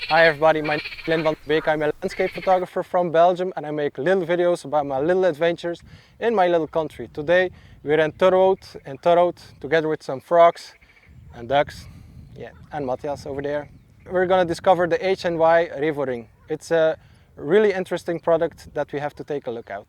Hi everybody, my name is Glenn Vanderbeke. I'm a landscape photographer from Belgium and I make little videos about my little adventures in my little country. Today we're in Torhout together with some frogs and ducks, yeah, and Matthias over there. We're gonna discover the H&Y REVORING. It's a really interesting product that we have to take a look at.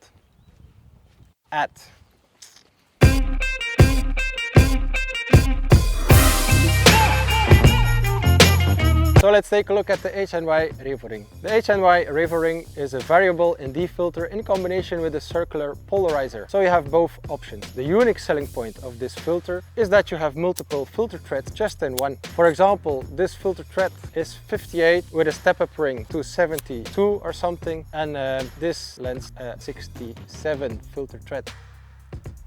So let's take a look at the H&Y REVORING. The H&Y REVORING is a variable ND filter in combination with a circular polarizer. So you have both options. The unique selling point of this filter is that you have multiple filter threads just in one. For example, this filter thread is 58 with a step-up ring to 72 or something, and this lens 67 filter thread.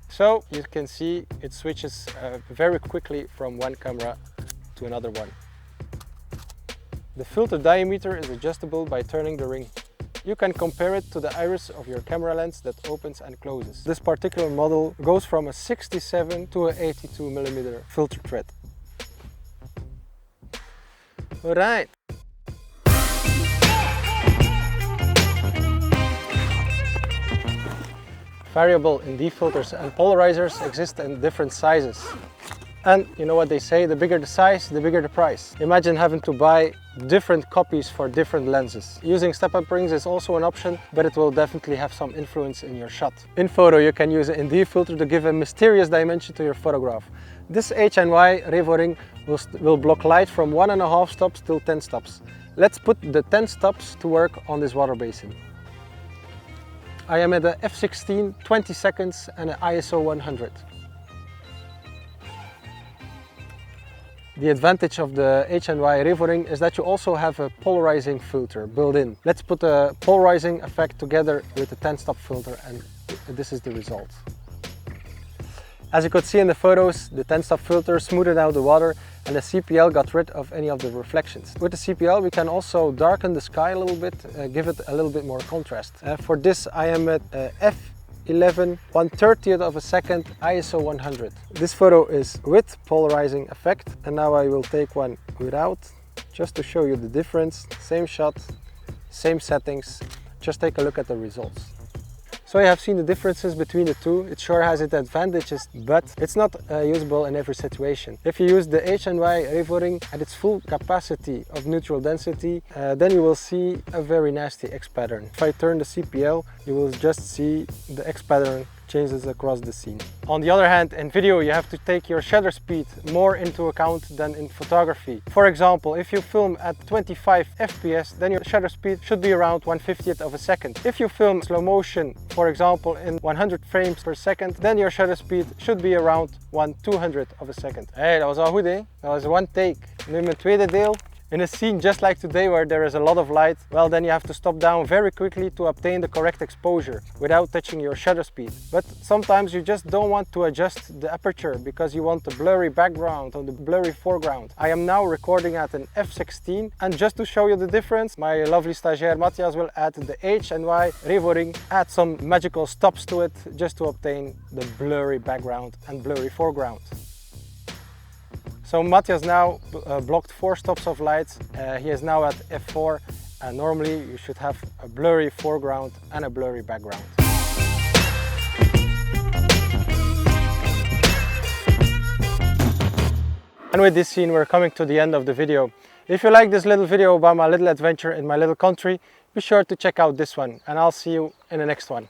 So you can see it switches very quickly from one camera to another one. The filter diameter is adjustable by turning the ring. You can compare it to the iris of your camera lens that opens and closes. This particular model goes from a 67 to a 82mm filter thread. Alright. Variable ND filters and polarizers exist in different sizes. And you know what they say, the bigger the size, the bigger the price. Imagine having to buy different copies for different lenses. Using step-up rings is also an option, but it will definitely have some influence in your shot. In photo, you can use an ND filter to give a mysterious dimension to your photograph. This H&Y REVORING will block light from 1.5 stops till 10 stops. Let's put the 10 stops to work on this water basin. I am at a f16, 20 seconds and an ISO 100. The advantage of the H&Y REVORING is that you also have a polarizing filter built in. Let's put a polarizing effect together with the 10-stop filter and this is the result. As you could see in the photos, the 10-stop filter smoothed out the water and the CPL got rid of any of the reflections. With the CPL we can also darken the sky a little bit, give it a little bit more contrast. For this I am at f11 1/30th of a second ISO 100. This photo is with polarizing effect and now I will take one without just to show you the difference. Same shot, same settings, just take a look at the results. So you have seen the differences between the two. It sure has its advantages, but it's not usable in every situation. If you use the H&Y REVORING at its full capacity of neutral density, then you will see a very nasty X pattern. If I turn the CPL, you will just see the X pattern changes across the scene. On the other hand, in video you have to take your shutter speed more into account than in photography. For example, if you film at 25 FPS, then your shutter speed should be around 1/50th of a second. If you film slow motion, for example in 100 frames per second, then your shutter speed should be around 1/200th of a second. Hey, dat was al goed, hè? Dat was one take. Nu mijn tweede deel. In a scene just like today where there is a lot of light, well then you have to stop down very quickly to obtain the correct exposure without touching your shutter speed. But sometimes you just don't want to adjust the aperture because you want the blurry background or the blurry foreground. I am now recording at an f16 and just to show you the difference, my lovely stagiaire Matthias will add the H&Y REVORING, add some magical stops to it just to obtain the blurry background and blurry foreground. So Matthias now blocked 4 stops of light. He is now at f4 and normally you should have a blurry foreground and a blurry background. And with this scene we're coming to the end of the video. If you like this little video about my little adventure in my little country, be sure to check out this one and I'll see you in the next one.